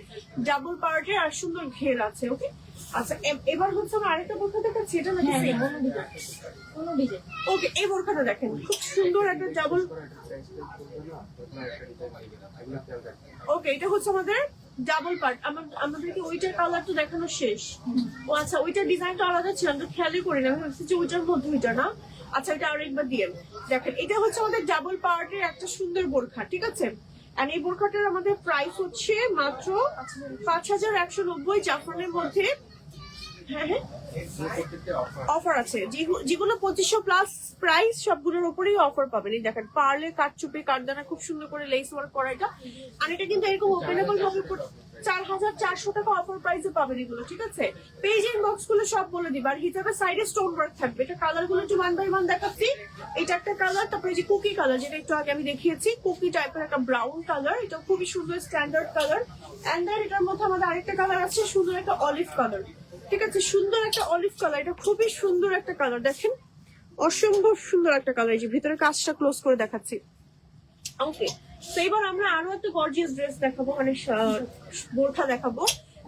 ডাবল পার্টের, আর সুন্দর ঘের আছে। ওকে, আচ্ছা এবার হচ্ছে আমার আরেকটা বোরখা দেখাচ্ছি, এটা নাকি সেম? ওকে, এই বোরখাটা দেখেন, খুব সুন্দর একটা ডাবল। ওকে, এটা হচ্ছে আমাদের ডাবল পার্ট। আমাদেরকে ওইটার কালার তো দেখানো শেষ। ও আচ্ছা, ওইটার ডিজাইনটা আলাদা ছিল, আমি তো খেয়ালই করি না, আমি ভাবছি যে ওইটার মধ্যে ওইটা না। আচ্ছা, এটা আরো একবার দিয়ে দেখেন, এটা হচ্ছে আমাদের ডাবল পার্টের একটা সুন্দর বোরখা, ঠিক আছে। আর এই বোরখাটার আমাদের প্রাইস হচ্ছে মাত্র 5190 জাফরানের মধ্যে। হ্যাঁ হ্যাঁ এগুলো প্রত্যেকটা অফার। অফার আছে, যেগুলো 2500 প্লাস প্রাইস সবগুলোর উপরেই অফার পাবেন। এই দেখেন পার্লে কাটচুপি কাটদানা খুব সুন্দর করে লেস ওয়ার্ক করা এটা, আর এটা কিন্তু এরকম ওপেনেবল ভাবে 4400 টাকা অফার প্রাইসে পাবেন এগুলো, ঠিক আছে? পেজ ইনবক্স গুলো সব বলে দিবা। আর হিজাবের সাইডে স্টোন ওয়ার্ক থাকবে। এটা কালার গুলো একটু 1 বাই 1 দেখাচ্ছি। এটা একটা কালার, তারপরে যে কুকি কালার যেটা একটু আগে আমি দেখিয়েছি, কুকি টাইপের একটা ব্রাউন কালার, এটা খুবই সুন্দর স্ট্যান্ডার্ড কালার। এন্ড দেন এটার মধ্যে আমাদের আরেকটা কালার আছে, সুন্দর একটা অলিভ কালার, ঠিক আছে? সুন্দর একটা অলিভ কালার, এটা খুবই সুন্দর একটা কালার, দেখেন অসম্ভব সুন্দর একটা কালার। এই যে ভিতরে কাজটা ক্লোজ করে দেখাচ্ছি। ওকে, তো এবার আমরা আরো একটা গর্জিয়াস ড্রেস দেখাবো, মানে বোরখা দেখাবো,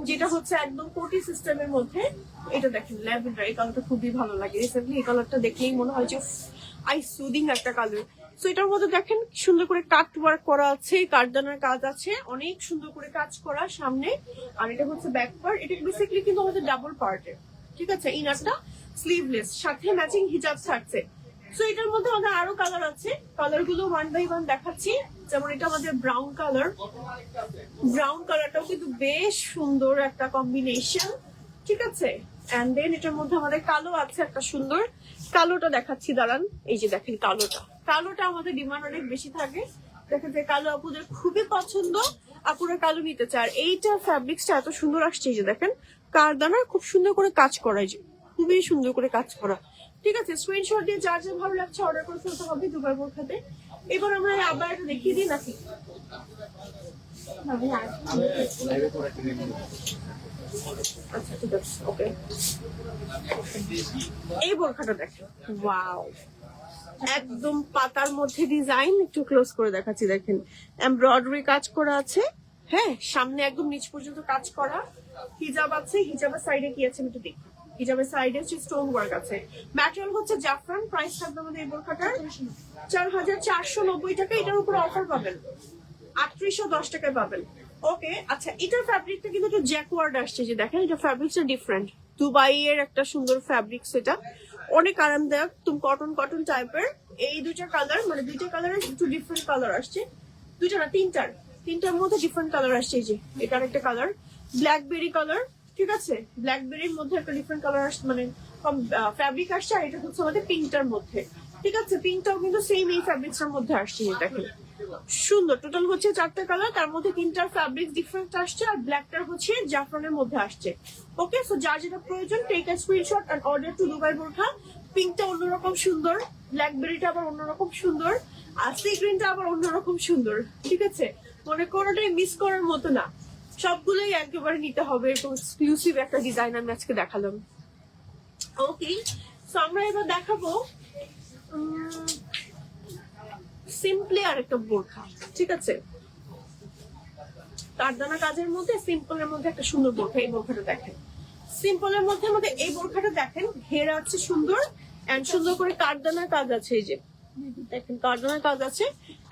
যেটা হচ্ছে একদম কোটি সিস্টেমের মধ্যে। এটা দেখেন ল্যাভেন্ডার, এই কালারটা খুবই ভালো লাগে। রিসেন্টলি এই কালারটা দেখলেই মনে হয় যে আই সুদিং একটা কালার। তো এটার মধ্যে দেখেন সুন্দর করে কাট ওয়ার্ক করা আছে, কাটদানার কাজ আছে, অনেক সুন্দর করে কাজ করা সামনে। আর এটা হচ্ছে ব্যাক পার্ট, এটা বেসিক্যালি কিন্তু আমাদের ডাবল পার্টের, ঠিক আছে? ইনারটা স্লিভলেস, সাথে ম্যাচিং হিজাব থাকছে। সো এটার মধ্যে আমাদের আরো কালার আছে, কালার গুলো 1 বাই 1 দেখাচ্ছি। যেমন এটা আমাদের ব্রাউন কালার, ব্রাউন কালারটাও কিন্তু বেশ সুন্দর একটা কম্বিনেশন, ঠিক আছে? এন্ড দেন এটার মধ্যে আমাদের কালো আছে একটা সুন্দর, কালোটা দেখাচ্ছি দাঁড়ান। এই যে দেখেন কালোটা আমাদের ডিমান্ড অনেক বেশি থাকে। দেখেন যে কালো আপুদের খুবই পছন্দ, আপুরা কালো নিতে চায়। আর এইটা ফ্যাব্রিক্সটা এত সুন্দর আসছে, এই যে দেখেন কারদানা খুব সুন্দর করে কাজ করা, এই যে খুবই সুন্দর করে কাজ করা, ঠিক আছে? স্ক্রিনশট দিয়ে যার যা ভালো লাগছে অর্ডার করে ফেলতে হবে দুবার বোরখাতে। এবার আমরা আবার এটা দেখিয়ে দিই নাকি? লাইভে করে একটা রিভিউ। আচ্ছা ঠিক আছে, ওকে। এই বোরখাটা দেখেন, ওয়াও, একদম পাতার মধ্যে ডিজাইন, একটু ক্লোজ করে দেখাচ্ছি। দেখেন এমব্রয়ডারি কাজ করা আছে, হ্যাঁ, সামনে একদম নিচ পর্যন্ত কাজ করা। হিজাব আছে, হিজাবের সাইডে কি আছে আমি একটু দেখি। হিজাবের সাইডে হচ্ছে স্টোন ওয়ার্ক আছে। ম্যাটেরিয়াল হচ্ছে জাফরান। প্রাইস থাকবে আমাদের এই বোরখাটার 4490 টাকা। এটার উপর অফার পাবেন 3810 টাকায় পাবেন। ওকে, আচ্ছা, এটার ফ্যাব্রিকটা কিন্তু একটু জ্যাকওয়ার্ড আসছে, যে দেখেন এটা ফ্যাব্রিক্সটা ডিফারেন্ট। দুবাই এর একটা সুন্দর ফ্যাব্রিক্স, এটা অনেক আরামদায়ক, তুমি কটন কটন টাইপের। এই দুইটা কালার, মানে দুইটা কালারের একটু ডিফারেন্ট কালার আসছে। দুইটা না, তিনটার মধ্যে ডিফারেন্ট কালার আসছে। এই যে এটার একটা কালার ব্ল্যাকবেরি কালার, ঠিক আছে? ব্ল্যাকবেরির মধ্যে একটা ডিফারেন্ট কালার আসছে, মানে ফ্যাব্রিক আসছে। আর এটা হচ্ছে আমাদের পিঙ্কটার মধ্যে, ঠিক আছে? পিঙ্কটাও কিন্তু সেম এই ফ্যাব্রিক্সটার মধ্যে আসছে, দেখেন সুন্দর। টোটাল হচ্ছে 4টা কালার, তার মধ্যে 3টার ফ্যাব্রিক ডিফারেন্ট আসছে, আর ব্ল্যাকটার হচ্ছে জাফরানের মধ্যে আসছে। ওকে, সো যার যেটা প্রয়োজন take a screenshot and order to Dubai বোরখা। পিঙ্কটা অন্যরকম সুন্দর, ব্ল্যাকবেরিটা আবার অন্যরকম সুন্দর, আর সি গ্রিনটা আবার অন্যরকম সুন্দর, ঠিক আছে? মানে কোনোটাই মিস করার মতো না, সবগুলোই একেবারে নিতে হবে। এরকম এক্সক্লুসিভ একটা ডিজাইন আমি আজকে দেখালাম। ওকে, সো আমরা এবার দেখাবো সিম্পলি আর একটা বোরখা, ঠিক আছে? কারদানা কাজের মধ্যে সিম্পলের মধ্যে একটা সুন্দর বোরখা। এই বোরখাটা দেখেন, সিম্পলের মধ্যে আমাদের এই বোরখাটা দেখেন ঘেরা আছে সুন্দর, এন্ড সুন্দর করে কারদানার কাজ আছে। এই যে দেখেন কারদানার কাজ আছে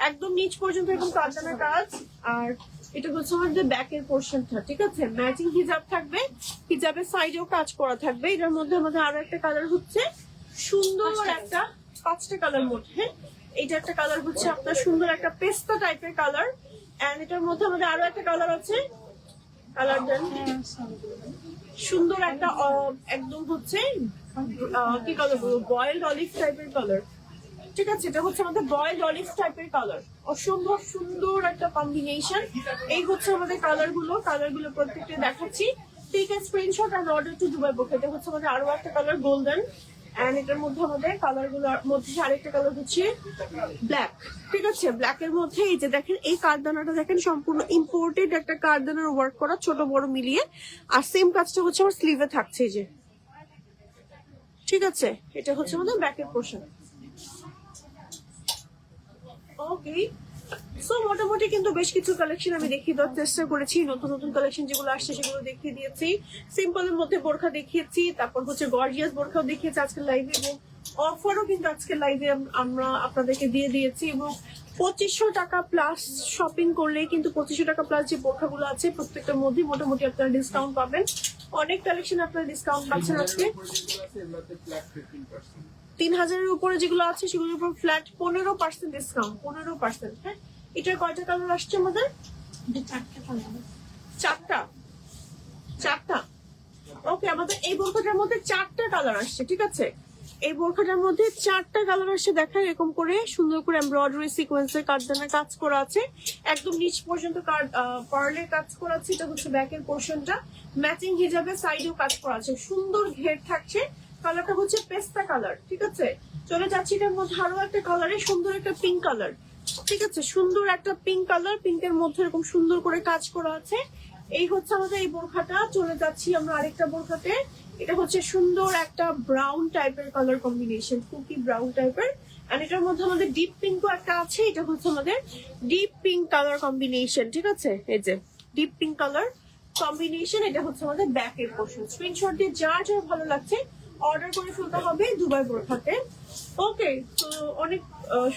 একদম নিচ পর্যন্ত, এরকম কারদানার কাজ। আর এটা হচ্ছে আমাদের ব্যাকের পোর্শনটা, ঠিক আছে? ম্যাচিং হিজাব থাকবে, হিজাবের সাইডেও কাজ করা থাকবে। এটার মধ্যে আমাদের আরো একটা কালার হচ্ছে সুন্দর একটা, 5টা কালার মধ্যে এইটা একটা কালার হচ্ছে আপনার সুন্দর একটা পেস্তা টাইপের কালার। এন্ড এটার মধ্যে আমাদের আরো একটা কালার আছে, কালার সুন্দর একটা একদম হচ্ছে কি কালার বলবো, বয়েলড অলিভ টাইপের কালার, ঠিক আছে? এটা হচ্ছে আমাদের বয়েলড অলিভ টাইপের কালার, অসম্ভব সুন্দর একটা কম্বিনেশন। এই হচ্ছে আমাদের কালার গুলো প্রত্যেকটা দেখাচ্ছি। Take a screenshot and order to Dubai বোরখা। এটা হচ্ছে আমাদের আরো একটা কালার গোল্ডেন, এন্ড এটার মধ্যে আমাদের কালার গুলোর মধ্যে আরেকটা কালার হচ্ছে ব্ল্যাক, ঠিক আছে? ব্ল্যাক এর মধ্যে এই যে দেখেন এই কারদানাটা দেখেন সম্পূর্ণ ইম্পোর্টেড একটা কারদানার ওয়ার্ক করা, ছোট বড় মিলিয়ে। আর সেম কাজটা হচ্ছে আমার স্লিভে থাকছে, এই যে, ঠিক আছে? এটা হচ্ছে আমাদের ব্যাকের পোর্শন। ওকে, সো মোটামুটি কিন্তু বেশ কিছু কালেকশন আমি দেখিয়ে দেওয়ার চেষ্টা করেছি। নতুন নতুন কালেকশন যেগুলো আসছে সেগুলো দেখিয়ে দিয়েছি। সিম্পলের মধ্যে বোরখা দেখিয়েছি, তারপর হচ্ছে গর্জিয়াস বোরখাও দেখিয়েছি আজকে লাইভে, এবং অফারও কিন্তু আজকে লাইভে আমরা আপনাদেরকে দিয়ে দিয়েছি। এবং 2500 টাকা প্লাস শপিং করলে কিন্তু 2500 টাকা প্লাস যে বোরখাগুলো আছে প্রত্যেকটার মধ্যে মোটামুটি আপনারা ডিসকাউন্ট পাবেন। অনেক কালেকশন আপনারা ডিসকাউন্ট পাচ্ছেন আজকে। 3000-এর উপরে যেগুলো আছে সেগুলোর উপর ফ্ল্যাট 15% ডিসকাউন্ট, 15%। হ্যাঁ, এটার কয়টা কালার আসছে আমাদের? 4টা। ওকে, আমাদের এই বোরখাটার মধ্যে 4টা কালার আসছে, ঠিক আছে? এই বোরখাটার মধ্যে 4টা কালার আসছে, দেখা এরকম করে সুন্দর করে এমব্রয়ডারি সিকোয়েন্সের কাটদানা কাজ করা আছে, একদম নিচ পর্যন্ত পার্লের কাজ করা আছে। এটা হচ্ছে ব্যাকের পোর্শনটা, ম্যাচিং হিজাবে সাইডেও কাজ করা আছে, সুন্দর ঘের থাকছে। কালারটা হচ্ছে পেস্তা কালার, ঠিক আছে? চলে যাচ্ছি এটার মধ্যে আরো একটা কালারে, সুন্দর একটা পিঙ্ক কালার, ঠিক আছে? সুন্দর একটা পিঙ্ক কালার, পিঙ্কের মধ্যে এরকম সুন্দর করে কাজ করা আছে। এই হচ্ছে আমাদের এই বোরখাটা। চলে যাচ্ছি আমরা আরেকটা বোরখাতে। এটা হচ্ছে সুন্দর একটা ব্রাউন টাইপের কালার কম্বিনেশন, কুকি ব্রাউন টাইপের, এন্ড এটার মধ্যে আমাদের ডিপ পিঙ্কও একটা আছে। এটা হচ্ছে আমাদের ডিপ পিঙ্ক কালার কম্বিনেশন, ঠিক আছে? এই যে ডিপ পিঙ্ক কালার কম্বিনেশন, এটা হচ্ছে আমাদের ব্যাকের পোর্শন। স্ক্রিনশট দিয়ে যার যার ভালো লাগছে অর্ডার করে ফেলতে হবে দুবাই বোরখাতে। ওকে, তো অনেক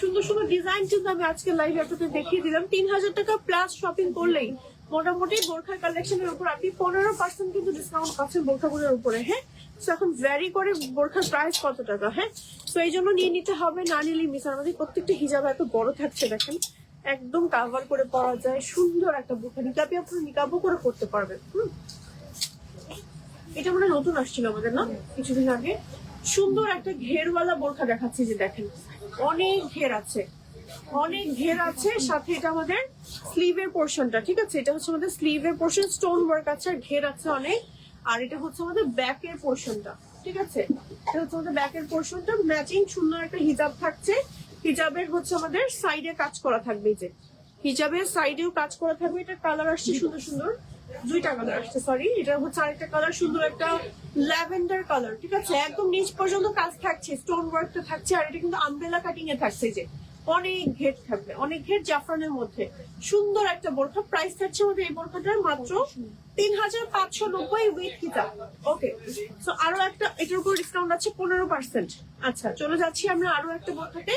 সুন্দর সুন্দর ডিজাইন কিন্তু আমি আজকে লাইভে আপনাদের দেখিয়ে দিলাম। 3000 টাকা প্লাস শপিং করলেই মোটামুটি বোরখার কালেকশনের উপর আপনি 15% কিন্তু ডিসকাউন্ট পাচ্ছেন বোরখাগুলোর উপরে। হ্যাঁ, তো এখন ভ্যারি করে বোরখার প্রাইস কত টাকা। হ্যাঁ, তো এই জন্য নিয়ে নিতে হবে, না নিলে মিস। আমাদের প্রত্যেকটা হিজাব এত বড় থাকছে, দেখেন একদম কাভার করে পরা যায়। সুন্দর একটা বোরখা, নিকাবি আপনারা নিকাবও করে পড়তে পারবেন। এটা মানে নতুন আসছিল আমাদের না কিছুদিন আগে। সুন্দর একটা ঘেরওয়ালা বোরখা দেখাচ্ছি, যে দেখেন অনেক ঘের আছে, অনেক ঘের আছে। সাথে এটা আমাদের স্লিভের পোর্শনটা, ঠিক আছে? এটা হচ্ছে আমাদের স্লিভের পোর্শন, স্টোন ওয়ার্ক আছে আর ঘের আছে অনেক। আর এটা হচ্ছে আমাদের ব্যাকের পোর্শনটা, ঠিক আছে? এটা হচ্ছে আমাদের ব্যাকের পোর্শনটা, ম্যাচিং সুন্দর একটা হিজাব থাকছে। হিজাবের হচ্ছে আমাদের সাইডে কাজ করা থাকবে, যে হিজাবের সাইডেও কাজ করা থাকবে। এটা কালার আসছে সুন্দর সুন্দর, 2টা কালার আসছে, সরি। এটা হচ্ছে আরেকটা কালার, সুন্দর একটা ল্যাভেন্ডার কালার, ঠিক আছে? একদম নিচ পর্যন্ত কাজ থাকছে, স্টোন ওয়ার্কটা থাকছে। আর এটা কিন্তু আমব্রেলা কাটিং এ থাকছে, যে অনেক ঘের থাকবে, অনেক ঘের জাফরানের মধ্যে। সুন্দর একটা বোরখা, প্রাইস থাকছে আমাদের এই বোরখাটার মাত্র 3590 উইথ হিজাব। ওকে, সো আরো একটা এটার উপর ডিসকাউন্ট আছে 15%। আচ্ছা, চলে যাচ্ছি আমরা আরো একটা বোরখাতে।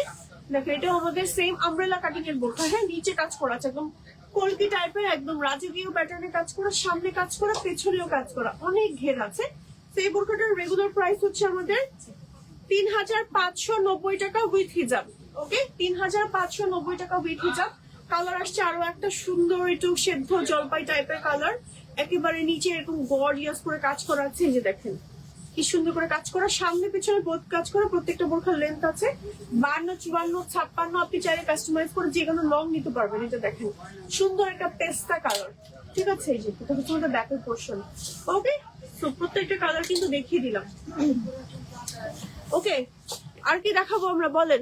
দেখো এটা আমাদের সেম আমব্রেলা কাটিং এর বোরখা। হ্যাঁ, নিচে কাজ করা আছে একদম কলকি টাইপের, একদম রাজকীয় প্যাটার্নে কাজ করা, সামনে কাজ করা, পেছনেও কাজ করা, অনেক ঘের আছে। সেই বোরখাটার রেগুলার প্রাইস হচ্ছে আমাদের 3590 টাকা উইথ হিজাব। ওকে, 3590 টাকা উইথ হিজাব। কালার আসছে আরো একটা সুন্দর, একটু সেদ্ধ জলপাই টাইপের কালার, একেবারে নিচে এরকম গর্জিয়াস করে কাজ করা আছে। এই যে দেখেন কি সুন্দর করে কাজ করা, সামনে পেছনে বোধ কাজ করা। প্রত্যেকটা বোরখার লেন্থ আছে 52, 54, 56। আপনি চাইলে কাস্টমাইজ করে যে কোনো লং নিতে পারবেন। এটা দেখেন সুন্দর একটা পেস্তা কালার, ঠিক আছে? এই যে এটা হচ্ছে আমাদের ব্যাকের পোর্শন। ওকে, তো প্রত্যেকটা কালার কিন্তু দেখিয়ে দিলাম। ওকে, আর কি দেখাবো আমরা বলেন?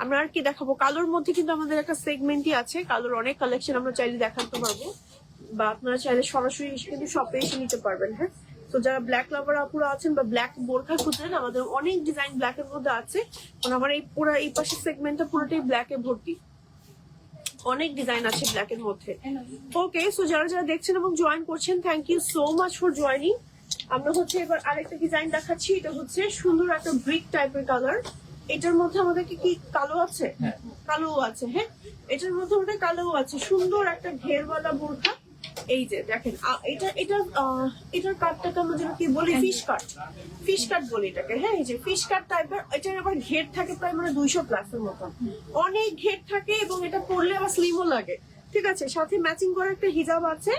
আমরা আর কি দেখাবো? কালোর মধ্যে কিন্তু আমাদের একটা সেগমেন্টই আছে, কালোর অনেক কালেকশন আমরা চাইলে দেখাতে পারবো, বা আপনারা চাইলে সরাসরি কিন্তু শপে এসে নিতে পারবেন। হ্যাঁ, তো যারা ব্ল্যাক লাভার আপুরা আছেন বা ব্ল্যাক বোরখা খুঁজছেন, আমাদের অনেক ডিজাইন ব্ল্যাক এর মধ্যে আছে। কারণ আমার এই পুরো এই পাশের সেগমেন্টটা পুরোটাই ব্ল্যাক এ ভর্তি, অনেক ডিজাইন আছে ব্ল্যাক এর মধ্যে। ওকে, সো যারা যারা দেখছেন এবং জয়েন করছেন, thank you so much for joining. আমরা হচ্ছে এবার আরেকটা ডিজাইন দেখাচ্ছি। এটা হচ্ছে সুন্দর একটা ব্রিক টাইপের কালার। এটার মধ্যে আমাদেরকে কি কালো আছে? কালো আছে। হ্যাঁ, এটার মধ্যে আমাদের কালো আছে। সুন্দর একটা ঘেরওয়ালা বোরখা। এই যে দেখেন, এটার কাটটাকে আমরা যেন কি বলি, ফিশ কাট, ফিশ কাট বলি এটাকে। হ্যাঁ, এই যে ফিশ কাট টাইপের। এটার আবার ঘের থাকে প্রায় মানে 200+ এর মতো, অনেক ঘের থাকে এবং এটা পরলে আবার স্লিমও লাগে, ঠিক আছে? সাথে ম্যাচিং করা একটা হিজাব আছে।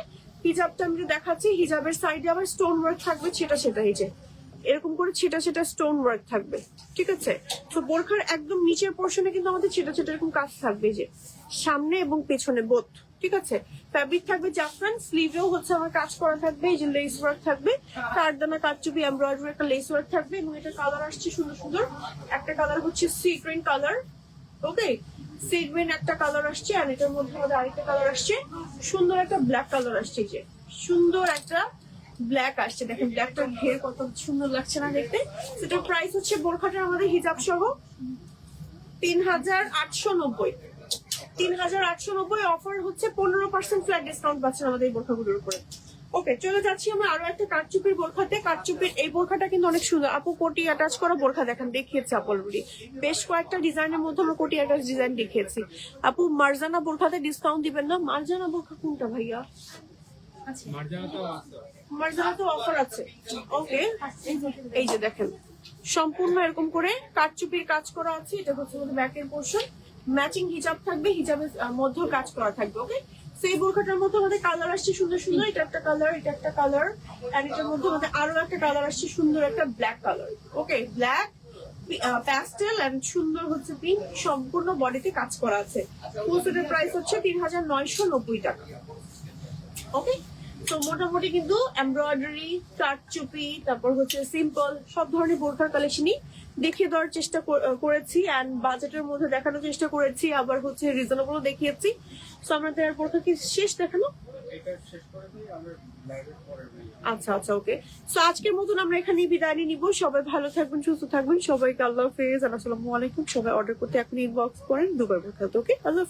হিজাবটা আমি দেখাচ্ছি, হিজাবের সাইডে আবার স্টোন ওয়ার্ক থাকবে, সেটা এই যে এরকম করে ছেটা স্টোন ওয়ার্ক থাকবে, ঠিক আছে? তো বোরখার একদম নিচের পোর্শনে কিন্তু আমাদের ছেটা এরকম কাজ থাকবে, যে সামনে এবং পেছনে বোথ, ঠিক আছে? ফ্যাব্রিক থাকবে জাফরান, স্লিভেও হচ্ছে আমার কাজ করা থাকবে, এই যে লেস ওয়ার্ক থাকবে, কারদানা কারচুপি এমব্রয়ডারি একটা লেস ওয়ার্ক থাকবে। এবং এটা কালার আসছে সুন্দর সুন্দর, একটা কালার হচ্ছে সি গ্রিন কালার। ওকে, সি গ্রিন একটা কালার আসছে, আর এটার মধ্যে আমাদের আরেকটা কালার আসছে, সুন্দর একটা ব্ল্যাক কালার আসছে। যে সুন্দর একটা ব্ল্যাক আসছে, দেখেন ব্ল্যাকটার ঘের কত সুন্দর লাগছে না দেখতে। সেটার প্রাইস হচ্ছে বোরখাটা আমাদের হিজাব সহ 3890। 3890 অফার হচ্ছে 15% ফ্ল্যাট ডিসকাউন্ট পাচ্ছেন আমাদের এই বোরখাগুলোর উপরে। ওকে, চলে যাচ্ছি আমরা আরো একটা কারচুপির বোরখাতে। কারচুপির এই বোরখাটা কিন্তু অনেক সুন্দর। আপু কোটি অ্যাটাচ করা বোরখা দেখেন, দেখিয়েছি আপু অলরেডি। বেশ কয়েকটা ডিজাইনের মধ্যে আমরা কোটি অ্যাটাচ ডিজাইন দেখিয়েছি। আপু মার্জানা বোরখাতে ডিসকাউন্ট দিবেন না? মার্জানা বোরখা কোনটা ভাইয়া? মার্জানা তো অফার আছে। ওকে, এই যে দেখেন সম্পূর্ণ এরকম করে কারচুপির কাজ করা আছে। এটা হচ্ছে ব্যাকের পোর্শন, ম্যাচিং হিজাব থাকবে, হিজাবের মধ্যেও কাজ করা থাকবে। ওকে, সেই বোরখাটার মধ্যে আমাদের কালার আসছে সুন্দর সুন্দর, এটা একটা কালার, এটা একটা কালার, এন্ড এটার মধ্যে আমাদের আরো একটা কালার আসছে সুন্দর একটা black colour. Okay, black pastel and সুন্দর হচ্ছে পিঙ্ক, সম্পূর্ণ বডিতে কাজ করা আছে। ফুল সেটের প্রাইস হচ্ছে 3990 টাকা। ওকে, তো মোটামুটি কিন্তু এমব্রয়ডারি, কাটচুপি, তারপর হচ্ছে সিম্পল সব ধরনের বোরখার কালেকশনই দেখিয়ে দেওয়ার চেষ্টা করেছি, অ্যান্ড বাজেটের মধ্যে দেখানোর চেষ্টা করেছি, আবার হচ্ছে রিজনেবলও দেখিয়েছি। তো আমাদের আর বোরখা কি শেষ দেখানো? এটা শেষ করে দিই আমরা লাইভের পরের ভিডিও। আচ্ছা আচ্ছা, ওকে। সো আজকের মতন আমরা এখানেই বিদায় নিব। সবাই ভালো থাকবেন, সুস্থ থাকবেন, সবাইকে আল্লাহ হাফেজ, আসসালামু আলাইকুম। সবাই অর্ডার করতে এখন ইনবক্স করেন দুবার বোরখা। ওকে, আল্লাহ হাফেজ।